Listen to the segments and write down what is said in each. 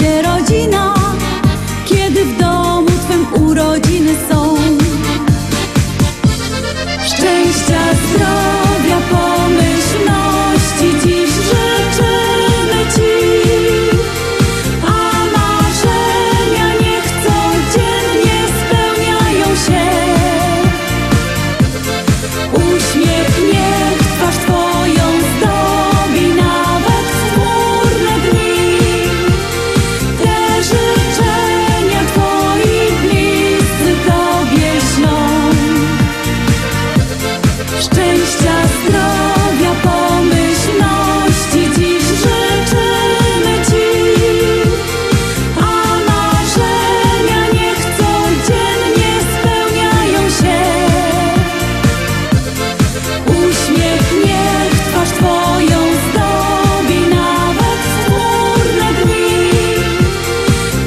się rodzina, kiedy w domu twym urodziny są. Szczęścia, zdrowia, pomyślności dziś życzymy ci, a marzenia niech codziennie spełniają się. Uśmiech niech twarz twoją zdobi nawet chmurne dni. Te życzenia twoi bliscy tobie ślą. Szczęścia, zdrowia, pomyślności dziś życzymy ci, a marzenia niech codziennie spełniają się. Uśmiech niech twarz twoją zdobi nawet chmurne dni.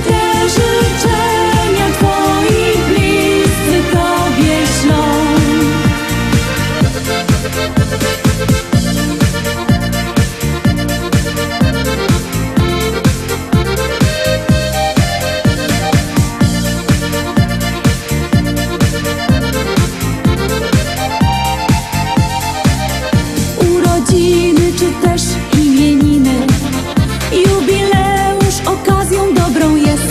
Te życzenia twoi bliscy tobie ślą. Urodziny czy też imieniny, jubileusz okazją dobrą jest,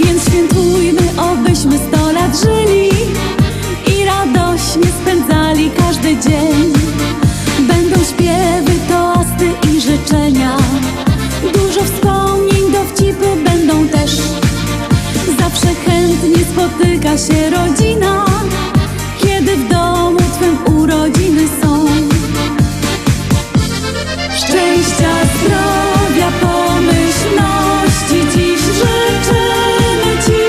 więc świętujmy, obyśmy 100 lat żyli i radośnie spędzali każdy dzień. Będą śpiewy, toasty i życzenia, dużo wspomnień, dowcipy będą też. Zawsze chętnie spotyka się rodzina, kiedy w domu twym urodziny są. Szczęścia, zdrowia, pomyślności dziś życzymy ci,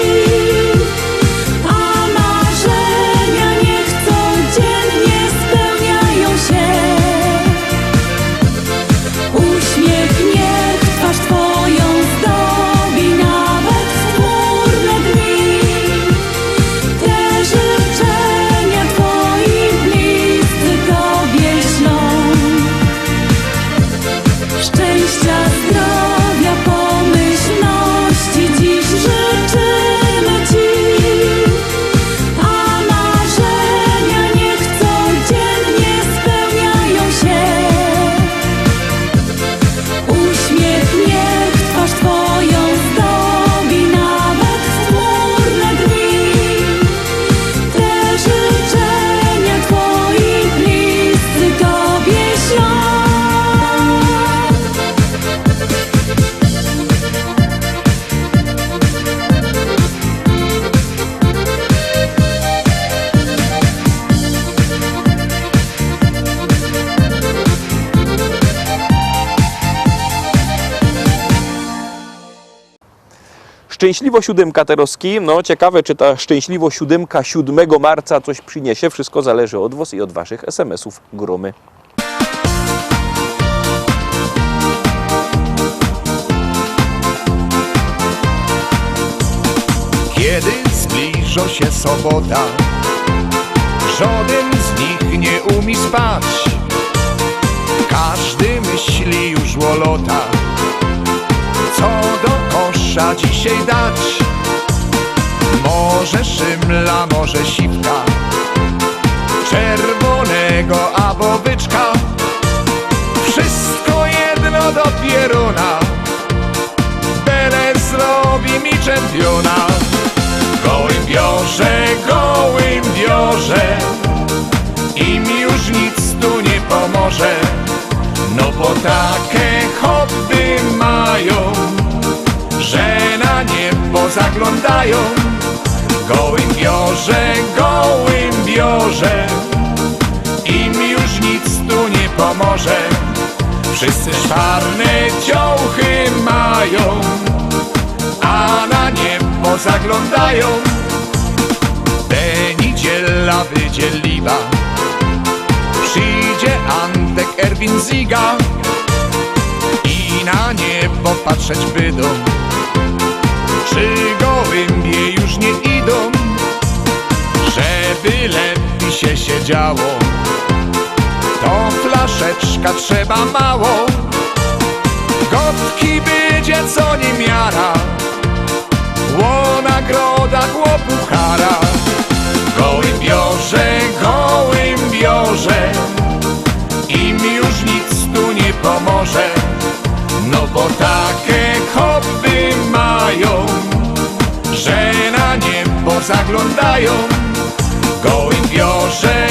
a marzenia niech codziennie spełniają się. Uśmiech niech twarz twoją zdobi nawet chmurne dni. Te życzenia twoi bliscy tobie ślą. Szczęścia, zdrowia, pomyślności dziś życzymy ci, a marzenia niech codziennie spełniają się. Uśmiech niech twarz twoją zdobi nawet chmurne dni. Te życzenia twoi bliscy tobie ślą. Szczęśliwo siódemka Teroski. No ciekawe, czy ta szczęśliwo siódemka 7 marca coś przyniesie. Wszystko zależy od was i od waszych SMS-ów. Gromy. Kiedy zbliża się sobota, żaden z nich nie umie spać. Każdy myśli już o lotach, co do kosza dzisiaj dać. Może szymla, może siwka, czerwonego albo byczka. Wszystko jedno do pieruna, byle zrobi mi czempiona. Gołębiorze, im już nic tu nie pomoże. No bo takie hobby mają, że na niebo zaglądają. Gołębiorze, im już nic tu nie pomoże. Wszyscy czarne dziołchy mają, a na niebo zaglądają. Niedziela wydzieliwa, przyjdzie Antek, Erwin, Ziga i na niebo patrzeć będą, czy gołębie już nie idą, żeby lepiej się siedziało. To flaszeczka trzeba mało, gotki by przyjdzie co niemiara, ło nagroda, ło puchara. Gołębiorze, im już nic tu nie pomoże, no bo takie hobby mają, że na niebo zaglądają. Gołębiorze,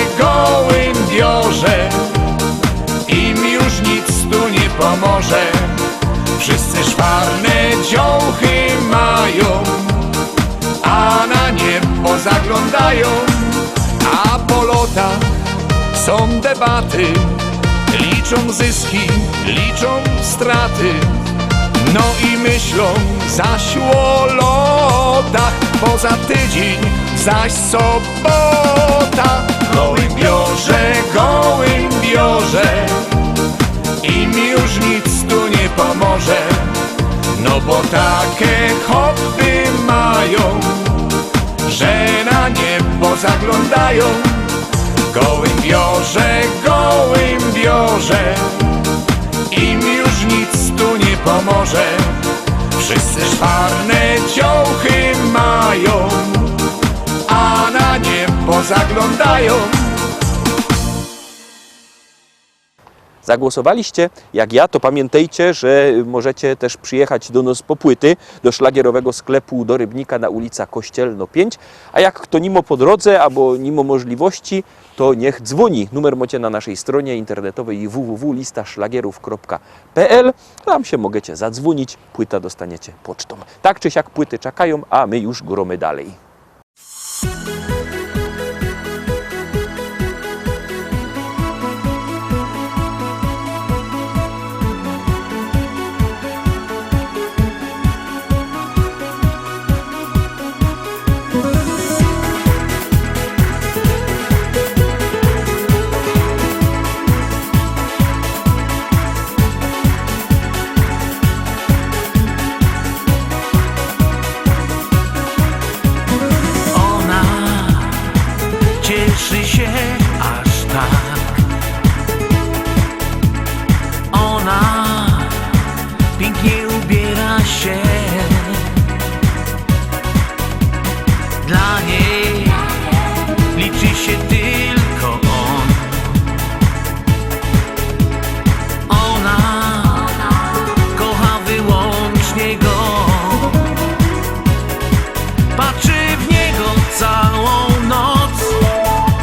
im już nic tu nie pomoże, wszyscy szwarne dziołchy mają, a na niebo zaglądają. A po lotach są debaty, liczą zyski, liczą straty, no i myślą zaś o lotach, poza tydzień zaś sobota. Gołębiorze, im już nic tu nie pomoże, no bo takie hobby mają, że na niebo zaglądają. Gołębiorze, im już nic tu nie pomoże, wszyscy szwarne dziołchy mają, a na niebo zaglądają. Zagłosowaliście jak ja, to pamiętajcie, że możecie też przyjechać do nas po płyty, do szlagierowego sklepu do Rybnika na ulica Kościelno 5, a jak kto nimo po drodze albo nimo możliwości, to niech dzwoni. Numer macie na naszej stronie internetowej www.listaszlagierów.pl. Tam się możecie zadzwonić, płyta dostaniecie pocztą. Tak czy siak płyty czekają, a my już gromy dalej. Cieszy się aż tak. Ona pięknie ubiera się. Dla niej liczy się tylko on. Ona kocha wyłącznie go. Patrzy w niego całą noc.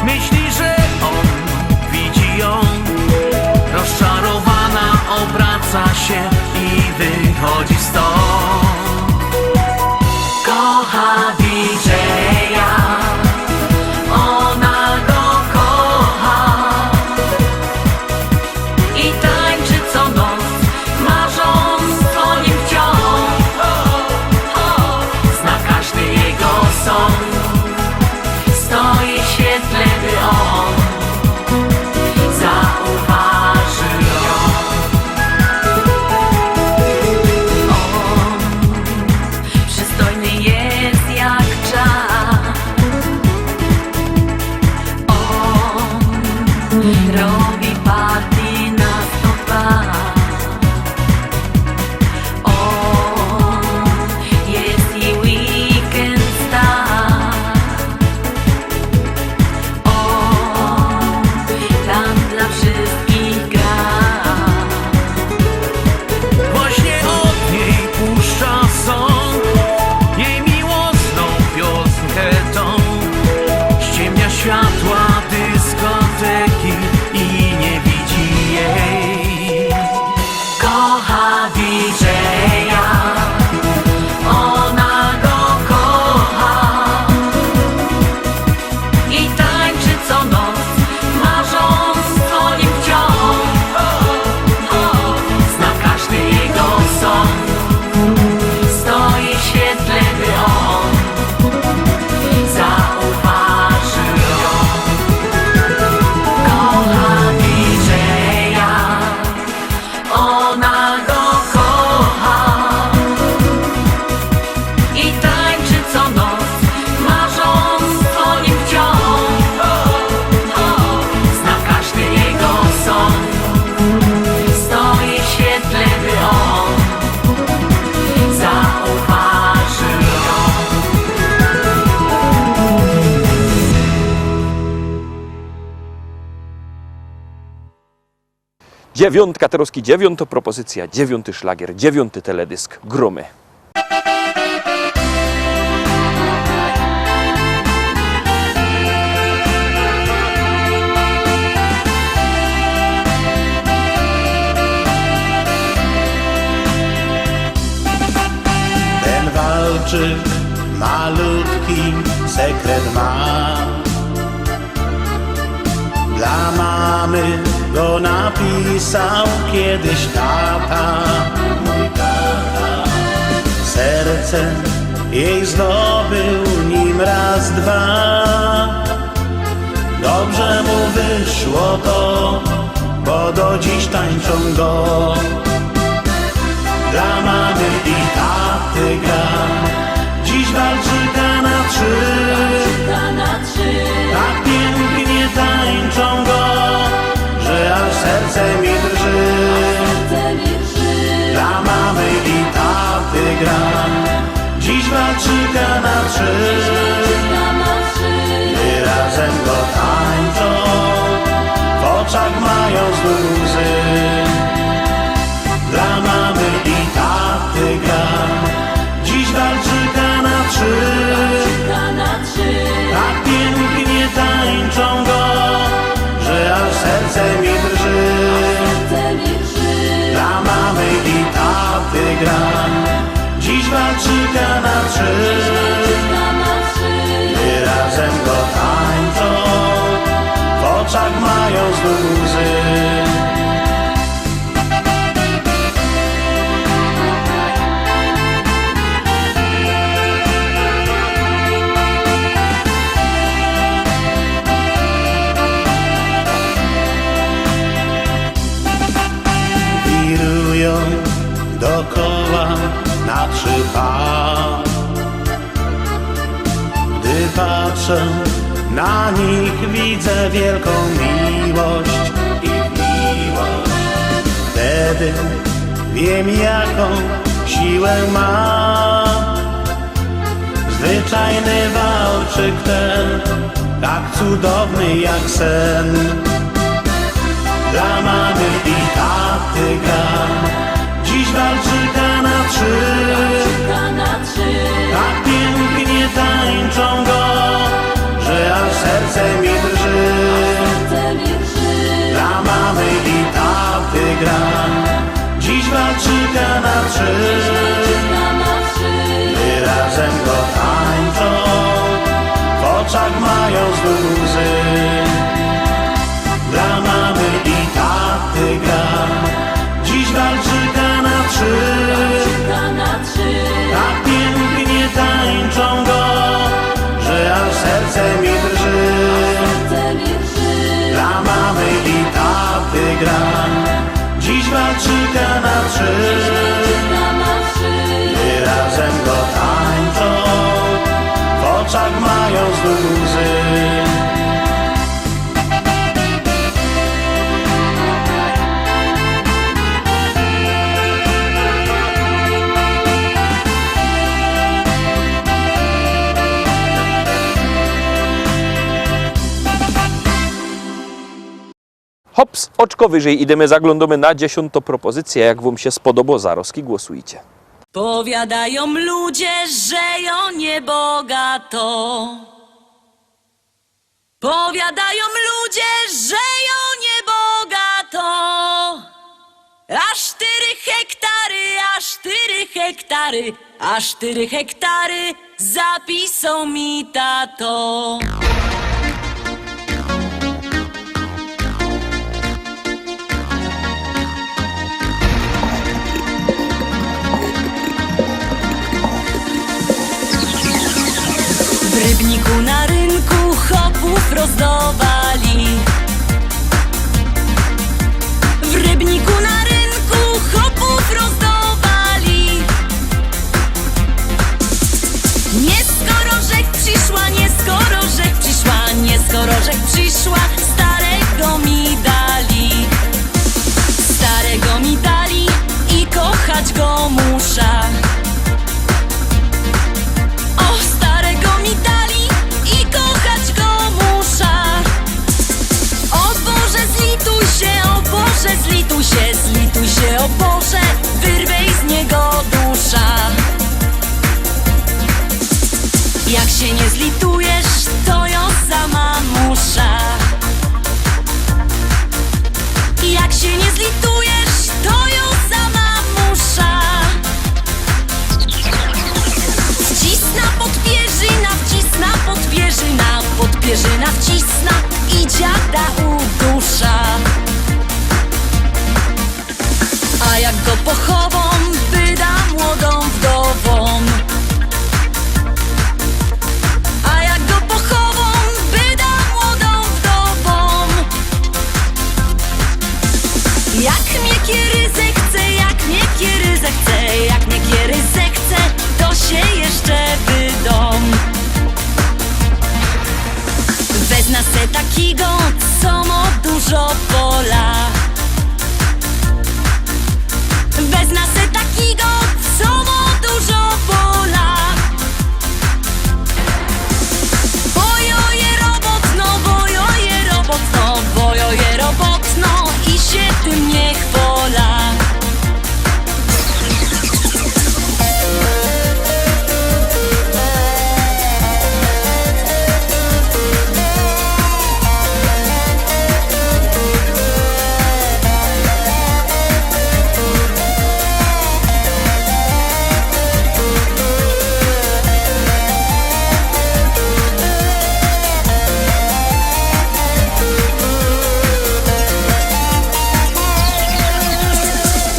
Myśli, że on widzi ją. Rozczarowana obraca się i wychodzi stąd. Kocha DJ-a, ona go kocha i tańczy co noc, marząc o nim wciąż. Zna każdy jego sąd. Stoi w świetle, by on zauważył ją. On przystojny jest jak czar. On robi party na 102. On jest i weekend star. Tam dla wszystkich gra. Właśnie od niej puszcza song, jej miłosną piosenkę tą. Ściemnia światła dyskoteki i nie Dziewiątka, Taroski, 9. propozycja, 9. szlagier, 9. teledysk, Gromy. Ten walczyk malutki sekret ma. Dla mamy go napisał kiedyś tata, mój tata. Serce jej zdobył nim raz, dwa. Dobrze mu wyszło to, bo do dziś tańczą go. Dla mamy i taty gra, dziś walczyka na trzy. Tak pięknie tańczą go, że aż serce mi drży. Dla mamy i taty gra, dziś walczyka na trzy. Gdy razem go tańczą, w oczach mają znów łzy. Dla mamy i taty gra, dziś walczyka na trzy. Tak pięknie tańczą go, że aż serce mi drży. Dla mamy i taty gra, dziś walczyka na trzy. Gdy razem go tańczą, w oczach mają znów łzy. Dokoła na trzy par. Gdy patrzę na nich, widzę wielką miłość, ich miłość. Wtedy wiem, jaką siłę ma zwyczajny walczyk ten, tak cudowny jak sen. Dla mamy i taty gra, dziś walczyka na trzy. Tak pięknie tańczą go, że aż serce mi drży. Dla mamy i taty gra, dziś walczyka na trzy. Gdy razem go tańczą, w oczach mają znów łzy. Dla mamy i taty gra, dziś walczyka na trzy. Tak pięknie tańczą go, że aż serce mi drży. Dla mamy i taty gra, dziś walczyka na trzy. Gdy razem go tańczą, w oczach mają znów łzy. Hops, oczko wyżej, idziemy, zaglądamy na 10. propozycję. Jak wam się spodoba, zaroski głosujcie. Powiadają ludzie, że ją niebogato. Powiadają ludzie, że ją niebogato. Aż 4 hektary, aż 4 hektary, aż 4 hektary zapisał mi tato. W Rybniku na rynku chopów rozdawali. W Rybniku na rynku chopów rozdawali. Nie skoro rzek przyszła, nie skoro rzek przyszła, nie skoro rzek przyszła, starego mi dali. Starego mi dali i kochać go muszę. się nie zlitujesz, to ją sama musza. Jak się nie zlitujesz, to ją sama musza. Wcisna podpierzyna, wcisna podpierzyna, podpierzyna wcisna i dziada udusza. A jak go pochową, wyda młodą wdową. A jak go pochową, wyda młodą wdową. Jak mnie kieryzę chce, jak mnie kieryzę chce, jak mnie kieryzę chce, to się jeszcze wydom. Wezna se takiego, co ma dużo pola. Wezna se takiego, co ma dużo pola. Bojoje robotno, bojoje robotno, bojoje robotno i się tym nie chwola.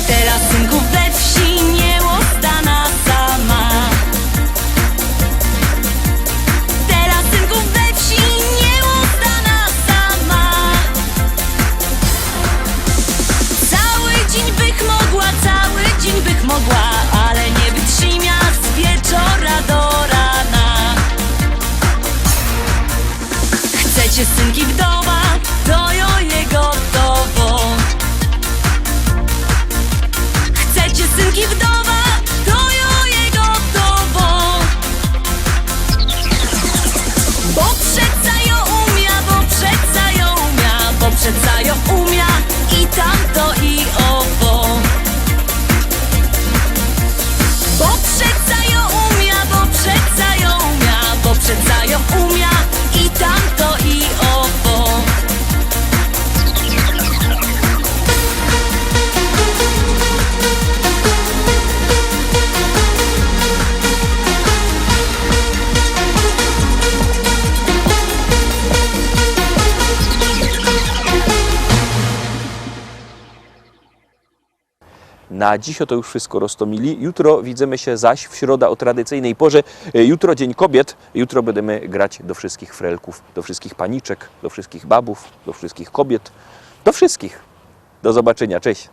Teraz synków we wsi nie ostana sama. Teraz synków we wsi nie ostana sama. Cały dzień bych mogła, cały dzień bych mogła, ale nie wytrzyma z wieczora do rana. Chcecie synki wdowa, to ją jego gotowo. Chcecie synki wdowa, to ją jego gotowo. Bo przeca ją umia, bo przeca ją umia, bo przeca ją umia i tamto i owo. Bo przeca ją umia, bo przeca ją umia, bo przeca ją umia i tamto i owo. Na dziś to już wszystko, Rostomili. Jutro widzimy się zaś w środę o tradycyjnej porze. Jutro Dzień Kobiet. Jutro będziemy grać do wszystkich frelków, do wszystkich paniczek, do wszystkich babów, do wszystkich kobiet, do wszystkich. Do zobaczenia. Cześć.